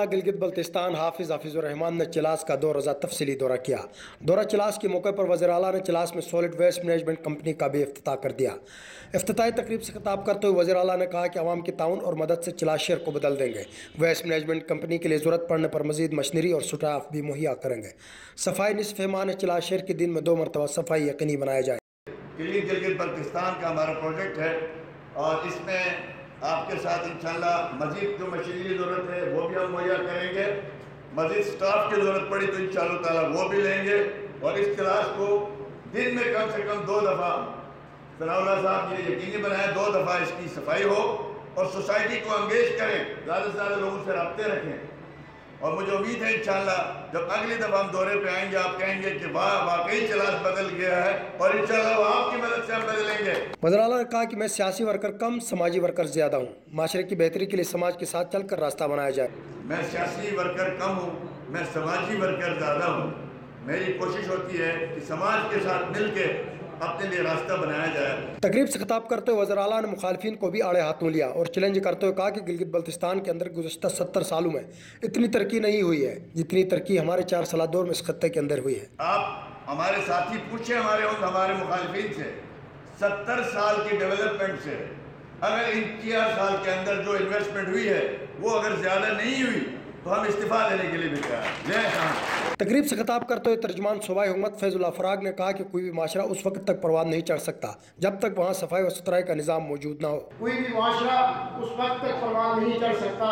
گلگت بلتستان حافظ الرحمان نے چلاس کا 2 روزہ تفصیلی دورہ کیا۔ دورہ چلاس کے موقع پر وزیر اعلیٰ نے چلاس میں سالڈ ویسٹ مینجمنٹ کمپنی کا بھی افتتاح کر دیا۔ افتتاحی تقریب سے خطاب کرتے ہوئے وزیر اعلیٰ نے کہا کہ عوام کے تعاون اور مدد سے چلاس شہر کو بدل دیں گے۔ ویسٹ مینجمنٹ کمپنی کے لیے ضرورت پڑنے پر مزید مشینری اور سٹاف بھی مہیا کریں گے۔ صفائی نصف ماہ چلاس شہر کے دن میں 2 مرتبہ صفائی یقینی بنایا جائے۔ گلگت بلتستان کا ہمارا پروجیکٹ ہے اور اس میں آپ کے ساتھ انشاءاللہ مزید جو مشینری ضرورت ہے وہ بھی ہم مہیا کریں گے، مزید سٹاف کی ضرورت پڑی تو انشاءاللہ تعالیٰ وہ بھی لیں گے، اور اس کلاس کو دن میں کم سے کم 2 دفعہ ثناء اللہ صاحب یہ یقینی بنائیں 2 دفعہ اس کی صفائی ہو، اور سوسائٹی کو انگیج کریں، زیادہ سے زیادہ لوگوں سے رابطے رکھیں۔ اور مجھے امید ہے انشاءاللہ جب اگلی دفعہ ہم دورے پہ آئیں گے آپ کہیں گے کہ واقعی چلاس بدل گیا ہے، اور انشاءاللہ وہ آپ کی مدد سے ہم بدلیں گے۔ وزیر اعلیٰ نے کہا کہ میں سیاسی ورکر کم، سماجی ورکر زیادہ ہوں۔ معاشرے کی بہتری کے لیے سماج کے ساتھ چل کر راستہ بنایا جائے۔ میں سیاسی ورکر کم ہوں، میں سماجی ورکر زیادہ ہوں۔ میری کوشش ہوتی ہے کہ سماج کے ساتھ مل کے اپنے لیے راستہ بنایا جائے۔ تقریب سے خطاب کرتے ہوئے وزیر اعلیٰ نے مخالفین کو بھی آڑے ہاتھوں لیا اور چیلنج کرتے ہوئے کہا کہ گلگت بلتستان کے اندر گزشتہ 70 سالوں میں اتنی ترقی نہیں ہوئی ہے جتنی ترقی ہمارے 4 سالہ دور میں اس خطے کے اندر ہوئی ہے۔ آپ ہمارے ساتھی پوچھیں ہمارے مخالفین سے، 70 سال کی ڈیولپمنٹ سے اگر ان 4 سال کے اندر جو انویسٹمنٹ ہوئی ہے وہ اگر زیادہ نہیں ہوئی تو ہم استعفیٰ دینے کے لیے بھی تیار ہیں۔ تقریب سے خطاب کرتے ہوئے ترجمان صوبائی حکومت فیض اللہ فراق نے کہا کہ کوئی بھی معاشرہ اس وقت تک پروان نہیں چڑھ سکتا جب تک وہاں صفائی و ستھرائی کا نظام موجود نہ ہو۔ کوئی بھی معاشرہ اس وقت تک پروان نہیں چڑھ سکتا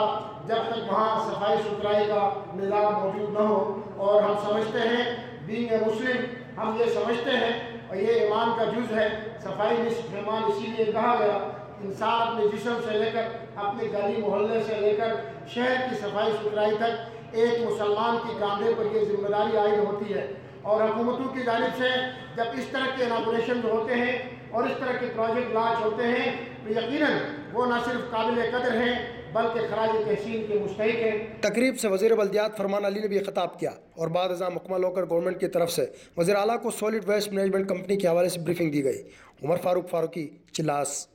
جب تک وہاں صفائی ستھرائی کا نظام موجود نہ ہو، اور ہم سمجھتے ہیں بینگ اے مسلم، ہم یہ سمجھتے ہیں اور یہ ایمان کا جز ہے، صفائی نصف ایمان اسی لیے کہا گیا۔ انسان اپنے جسم سے لے کر اپنے گلی محلے سے لے کر شہر کی صفائی ستھرائی تک ایک مسلمان کی کاندھے پر یہ ذمہ داری عائد ہوتی ہے، اور حکومتوں کی جانب سے جب اس طرح کے اناگوریشن ہوتے ہیں اور اس طرح کے پروجیکٹ لانچ ہوتے ہیں تو یقیناً وہ نہ صرف قابل قدر ہیں بلکہ خراج تحسین کے مستحق ہیں۔ تقریب سے وزیر بلدیات فرمان علی نے بھی خطاب کیا اور بعد ازاں مکمل ہو کر گورنمنٹ کی طرف سے وزیر اعلیٰ کو سالڈ ویسٹ مینجمنٹ کمپنی کے حوالے سے بریفنگ دی گئی۔ عمر فاروقی، چلاس۔